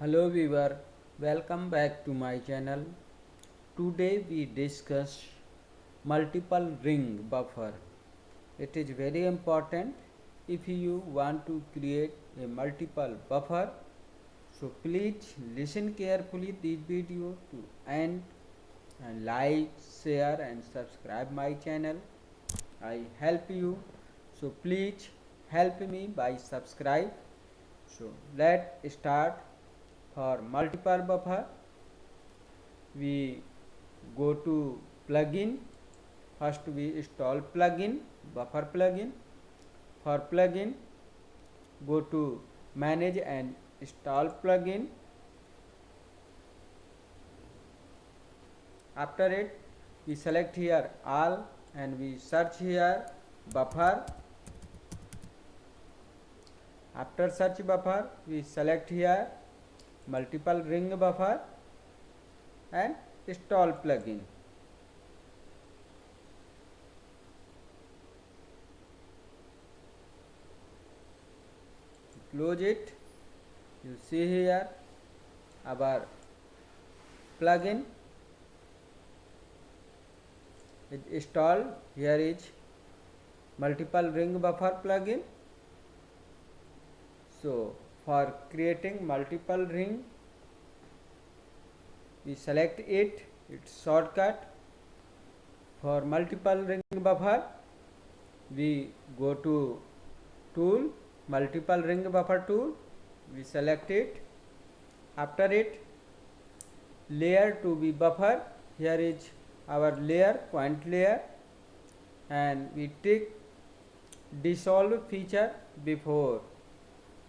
Hello viewer, welcome back to my channel. Today we discuss multiple ring buffer. It is very important if you want to create a multiple buffer. So please listen carefully this video to end and like, share and subscribe my channel. I help you. So please help me by subscribe. So let's start. For multiple buffer, we go to plugin. First we install plugin, buffer plugin. For plugin, go to manage and install plugin. After it, we select here all and we search here buffer. After search buffer, we select here multiple ring buffer and install plugin. Close it. You see here our plugin is installed. Here is multiple ring buffer plugin. So for creating multiple ring, we select it, its shortcut. For multiple ring buffer, we go to tool, multiple ring buffer tool, we select it. After it, layer to be buffer. Here is our layer, point layer, and we take dissolve feature before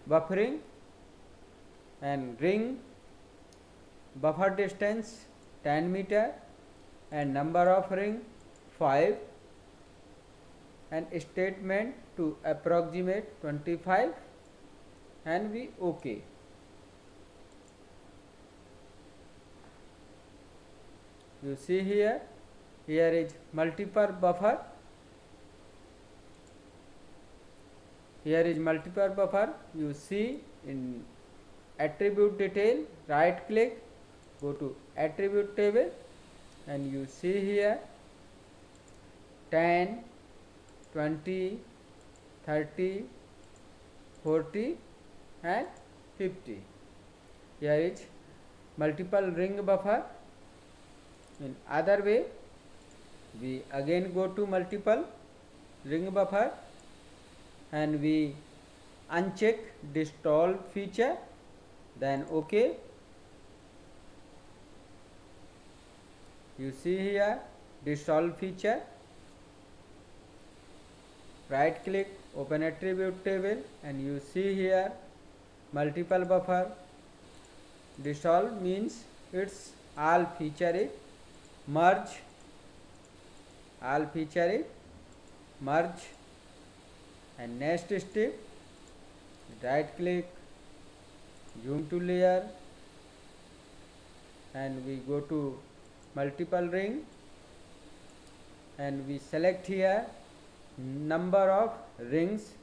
buffering, and ring buffer distance 10 meter and number of ring 5 and statement to approximate 25 and we OK. You see here is multiple buffer. Here is multiple buffer. You see in attribute detail, right click, go to attribute table and you see here 10, 20, 30, 40 and 50. Here is multiple ring buffer. In other way, we again go to multiple ring buffer and we uncheck dissolve feature, then OK. You see here dissolve feature, right click, open attribute table and you see here multiple buffer. Dissolve means it's all feature is merge, all feature is merge, and next step right click, zoom to layer and we go to multiple ring and we select here number of rings.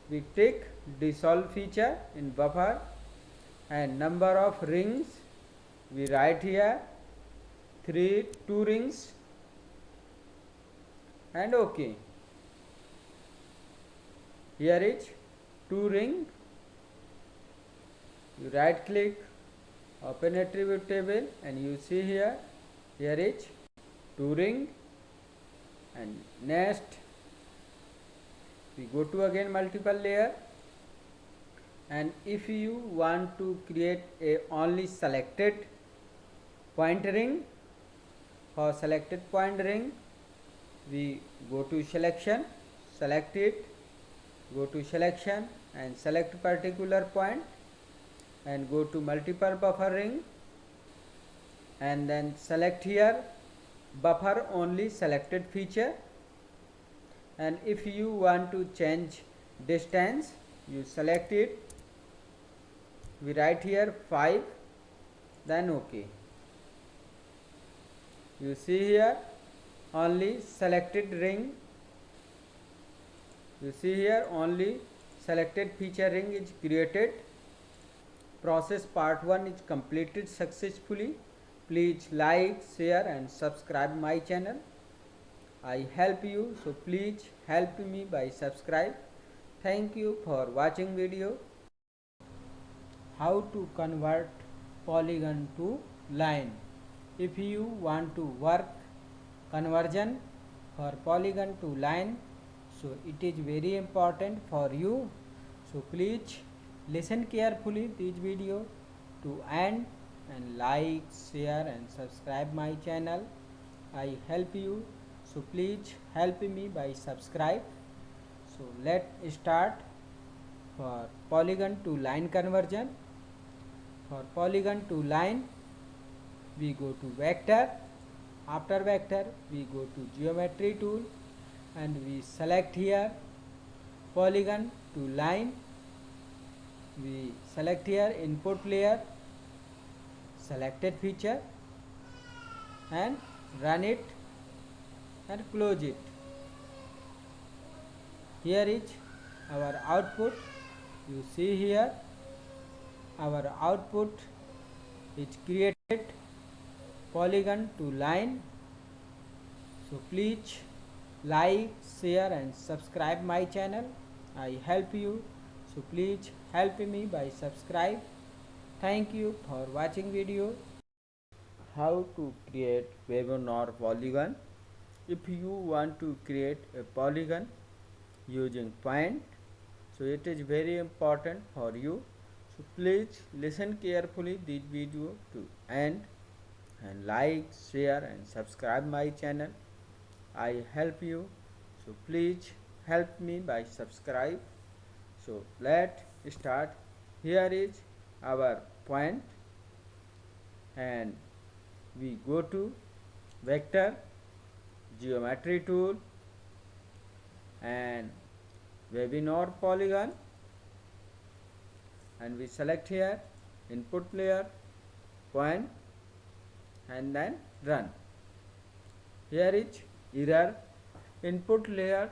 We take dissolve feature in buffer and number of rings we write here 2 rings and OK. Here is 2 ring. You right click, open attribute table and you see here is 2 ring and next we go to again multiple layer and if you want to create a only selected point ring, for selected point ring we go to selection, select it, go to selection and select particular point and go to multiple buffer ring and then select here buffer only selected feature, and if you want to change distance you select it, we write here 5 then OK. You see here only selected ring, you see here only selected feature ring is created process part 1 is completed successfully. Please like, share and subscribe my channel. I help you, so please help me by subscribe. Thank you for watching video. How to convert polygon to line. If you want to work conversion for polygon to line, so it is very important for you. So please listen carefully this video to end and like, share and subscribe my channel. I help you, so please help me by subscribe. So let's start for polygon to line conversion. For polygon to line, we go to vector. After vector, we go to geometry tool and we select here polygon to line. We select here input layer, selected feature and run it and close it. Here is our output. You see here our output is created polygon to line. So please like, share and subscribe my channel. I help you, so please help me by subscribe. Thank you for watching video. How to create Voronoi polygon. If you want to create a polygon using point, so it is very important for you. So please listen carefully this video to end and like, share and subscribe my channel. I help you, so please help me by subscribe. So let's start. Here is our point and we go to vector, geometry tool and Voronoi polygon and we select here input layer, point and then run. Here is error. Input layer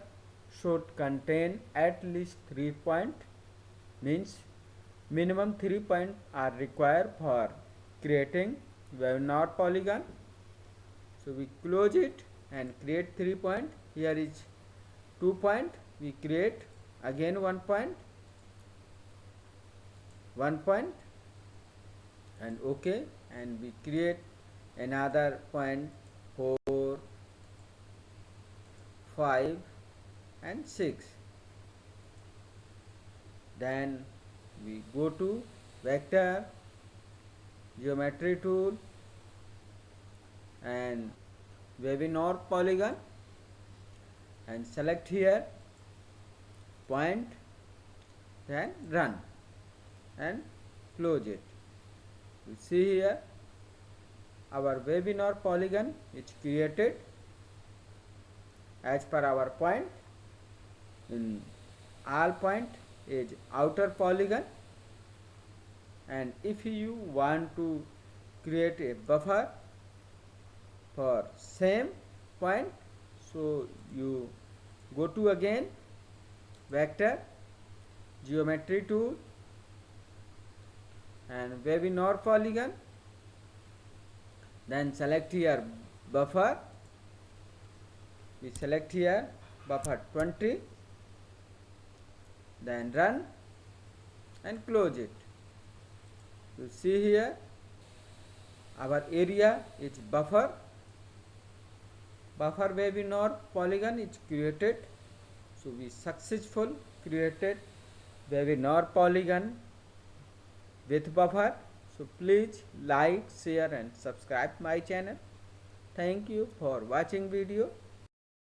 should contain at least 3 points, means minimum 3 points are required for creating Voronoi polygon. So we close it and create 3 points. Here is 2 points. We create again 1 point, 1 point and OK, and we create another point 4, 5 and 6. Then we go to vector, geometry tool and Voronoi polygon and select here point, then run and close it. You see here our Voronoi polygon is created as per our point. In all point is outer polygon, and if you want to create a buffer for same point, so you go to again vector, geometry tool and Voronoi polygon, then select here buffer. We select here buffer 20, then run and close it. You see here our area is buffer. Buffer Voronoi polygon is created. So we successful created Voronoi polygon with buffer. So please like, share and subscribe my channel. Thank you for watching video.